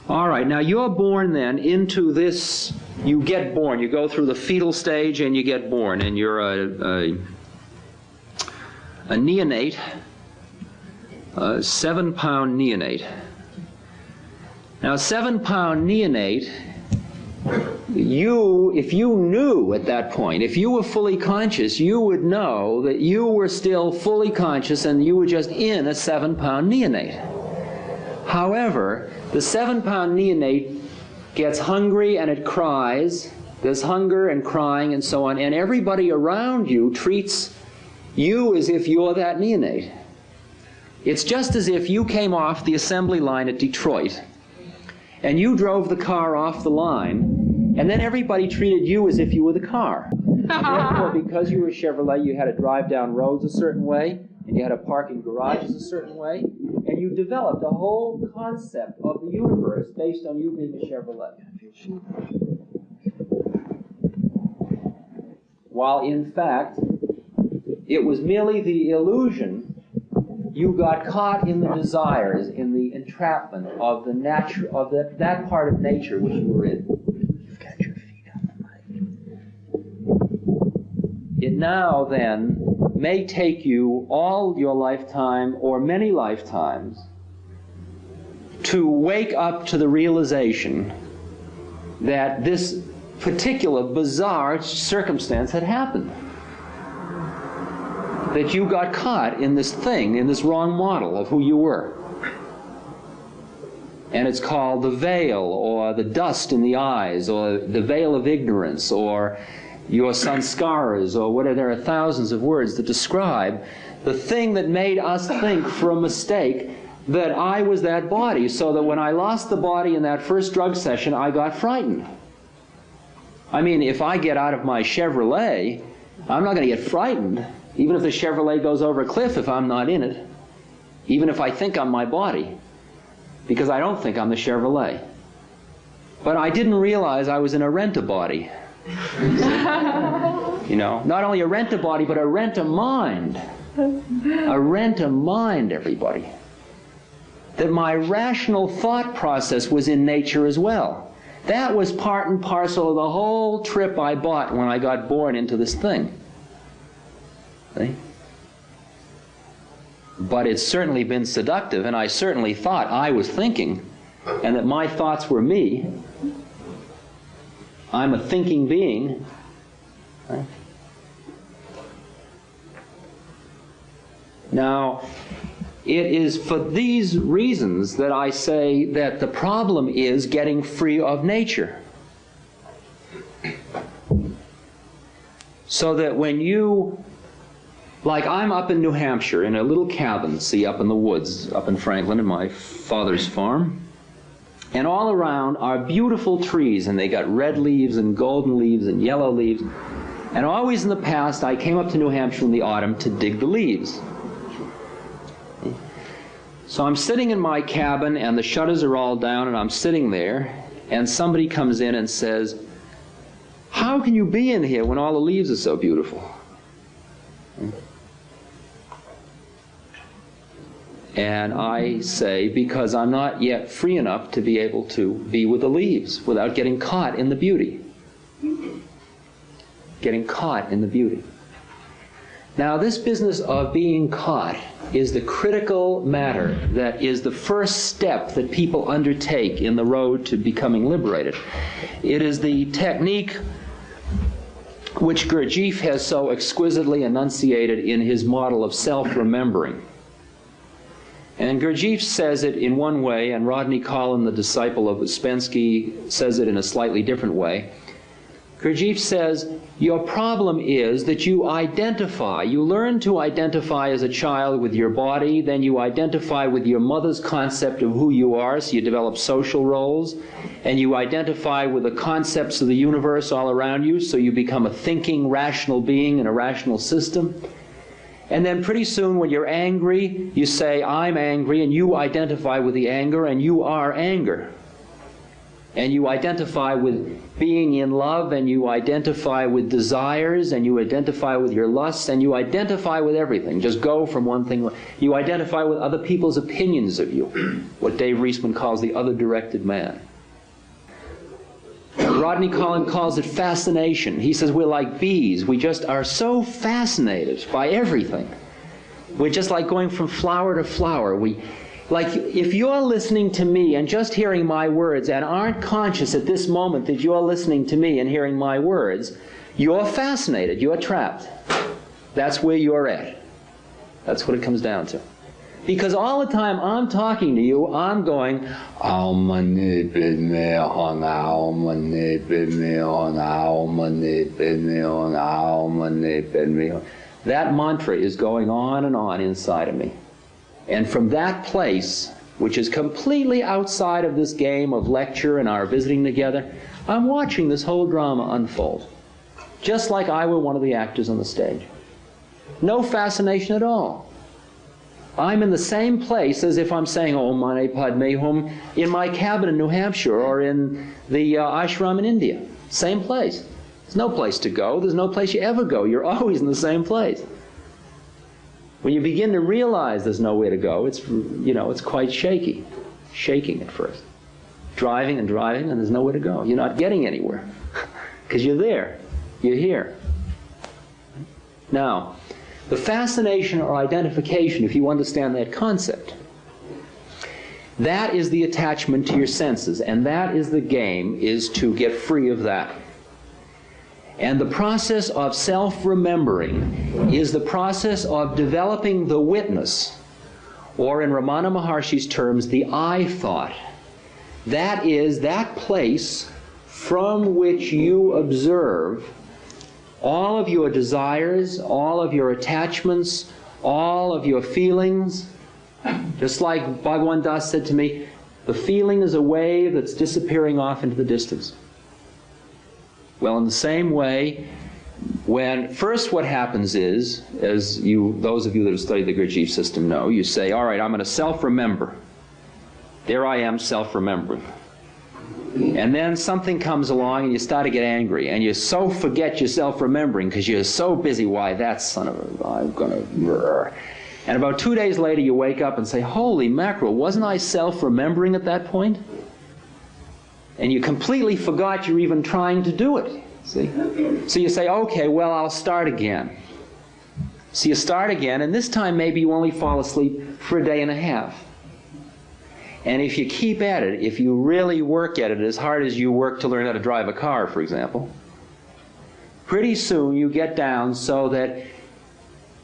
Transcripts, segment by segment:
All right, now you're born then into this, you get born, you go through the fetal stage and you get born, and you're a neonate, a 7-pound neonate. Now, a 7-pound neonate, if you knew at that point, if you were fully conscious, you would know that you were still fully conscious and you were just in a 7-pound neonate. However, the 7-pound neonate gets hungry and it cries. There's hunger and crying and so on, and everybody around you treats you as if you're that neonate. It's just as if you came off the assembly line at Detroit and you drove the car off the line, and then everybody treated you as if you were the car. Therefore, because you were a Chevrolet, you had to drive down roads a certain way, and you had to park in garages a certain way, and you developed a whole concept of the universe based on you being a Chevrolet. While in fact, it was merely the illusion. You got caught in the desires, in the entrapment of the that part of nature which you were in. You've got your feet on the mic. It now then may take you all your lifetime or many lifetimes to wake up to the realization that this particular bizarre circumstance had happened. That you got caught in this thing, in this wrong model of who you were. And it's called the veil, or the dust in the eyes, or the veil of ignorance, or your sanskaras, or whatever. There are thousands of words that describe the thing that made us think for a mistake that I was that body, so that when I lost the body in that first drug session, I got frightened. I mean, if I get out of my Chevrolet, I'm not going to get frightened. Even if the Chevrolet goes over a cliff, if I'm not in it, even if I think I'm my body, because I don't think I'm the Chevrolet. But I didn't realize I was in a rent-a-body. You know, not only a rent-a-body, but a rent-a-mind. A rent-a-mind, everybody. That my rational thought process was in nature as well. That was part and parcel of the whole trip I bought when I got born into this thing. See? But it's certainly been seductive, and I certainly thought I was thinking, and that my thoughts were me. I'm a thinking being. Right? Now, it is for these reasons that I say that the problem is getting free of nature. So that when you, like I'm up in New Hampshire in a little cabin, see, up in the woods, up in Franklin, in my father's farm. And all around are beautiful trees, and they got red leaves and golden leaves and yellow leaves. And always in the past, I came up to New Hampshire in the autumn to dig the leaves. So I'm sitting in my cabin, and the shutters are all down, and I'm sitting there, and somebody comes in and says, "How can you be in here when all the leaves are so beautiful?" And I say, because I'm not yet free enough to be able to be with the leaves without getting caught in the beauty. Getting caught in the beauty. Now, this business of being caught is the critical matter that is the first step that people undertake in the road to becoming liberated. It is the technique which Gurdjieff has so exquisitely enunciated in his model of self-remembering. And Gurdjieff says it in one way, and Rodney Collin, the disciple of Ouspensky, says it in a slightly different way. Gurdjieff says, your problem is that you identify. You learn to identify as a child with your body, then you identify with your mother's concept of who you are, so you develop social roles, and you identify with the concepts of the universe all around you, so you become a thinking, rational being in a rational system. And then pretty soon when you're angry, you say, I'm angry, and you identify with the anger, and you are anger. And you identify with being in love, and you identify with desires, and you identify with your lusts, and you identify with everything. Just go from one thing. You identify with other people's opinions of you, what Dave Reisman calls the other-directed man. Rodney Collin calls it fascination. He says we're like bees. We just are so fascinated by everything. We're just like going from flower to flower. Like, if you're listening to me and just hearing my words and aren't conscious at this moment that you're listening to me and hearing my words, you're fascinated, you're trapped. That's where you're at. That's what it comes down to. Because all the time I'm talking to you, I'm going, that mantra is going on and on inside of me. And from that place, which is completely outside of this game of lecture and our visiting together, I'm watching this whole drama unfold, just like I were one of the actors on the stage. No fascination at all. I'm in the same place as if I'm saying Om Mani Padme Hum in my cabin in New Hampshire or in the ashram in India. Same place. There's no place to go. There's no place you ever go. You're always in the same place. When you begin to realize there's nowhere to go, it's, it's quite shaky. Shaking at first. Driving and driving, and there's nowhere to go. You're not getting anywhere. Because you're there. You're here. Now, the fascination or identification, if you understand that concept, that is the attachment to your senses, and that is the game, is to get free of that. And the process of self-remembering is the process of developing the witness, or in Ramana Maharshi's terms, the I thought. That is that place from which you observe all of your desires, all of your attachments, all of your feelings. Just like Bhagwan Das said to me, the feeling is a wave that's disappearing off into the distance. Well, in the same way, when first what happens is, as those of you that have studied the Gurdjieff system know, you say, all right, I'm going to self-remember. There I am self-remembering. And then something comes along and you start to get angry, and you so forget your self-remembering because you're so busy, why, that son of a, I'm going to... And about 2 days later you wake up and say, holy mackerel, wasn't I self-remembering at that point? And you completely forgot you're even trying to do it, see? So you say, okay, well, I'll start again. So you start again, and this time maybe you only fall asleep for a day and a half. And if you keep at it, if you really work at it as hard as you work to learn how to drive a car, for example, pretty soon you get down so that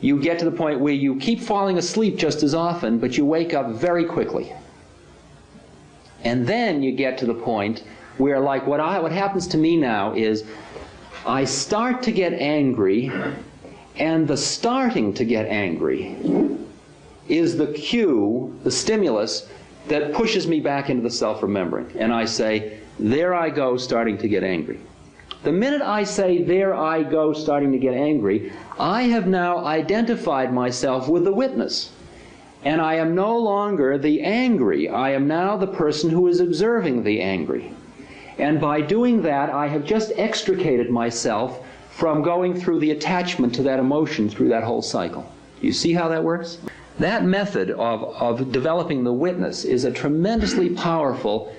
you get to the point where you keep falling asleep just as often, but you wake up very quickly. And then you get to the point where, like, what happens to me now is I start to get angry, and the starting to get angry is the cue, the stimulus, that pushes me back into the self-remembering. And I say, there I go, starting to get angry. The minute I say, there I go, starting to get angry, I have now identified myself with the witness. And I am no longer the angry. I am now the person who is observing the angry. And by doing that, I have just extricated myself from going through the attachment to that emotion through that whole cycle. You see how that works? That method of developing the witness is a tremendously powerful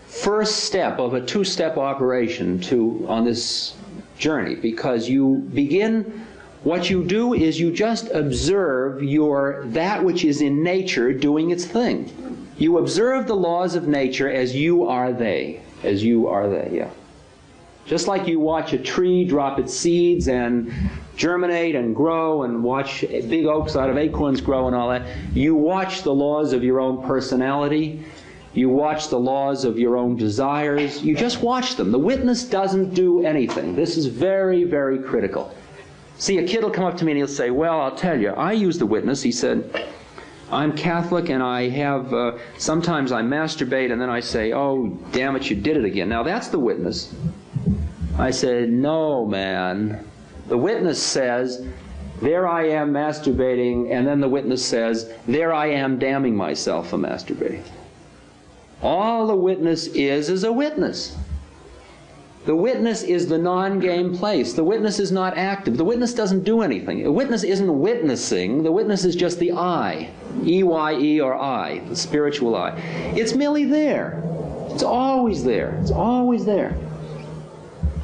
first step of a two-step operation on this journey, because you begin... What you do is you just observe that which is in nature doing its thing. You observe the laws of nature as you are they. As you are they, yeah. Just like you watch a tree drop its seeds and germinate and grow, and watch big oaks out of acorns grow and all that, you watch the laws of your own personality. You watch the laws of your own desires. You just watch them. The witness doesn't do anything. This is very, very critical. See, a kid will come up to me and he'll say, well, I'll tell you, I use the witness. He said, I'm Catholic and I have, sometimes I masturbate, and then I say, oh, damn it, you did it again. Now that's the witness. I said, no, man. The witness says, there I am masturbating, and then the witness says, there I am damning myself for masturbating. All the witness is a witness. The witness is the non-game place. The witness is not active. The witness doesn't do anything. A witness isn't witnessing. The witness is just the I. E-Y-E or I, the spiritual I. It's merely there. It's always there. It's always there.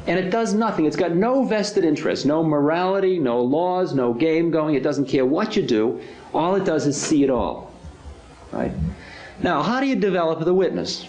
And it does nothing. It's got no vested interest, no morality, no laws, no game going. It doesn't care what you do. All it does is see it all. Right? Now, how do you develop the witness?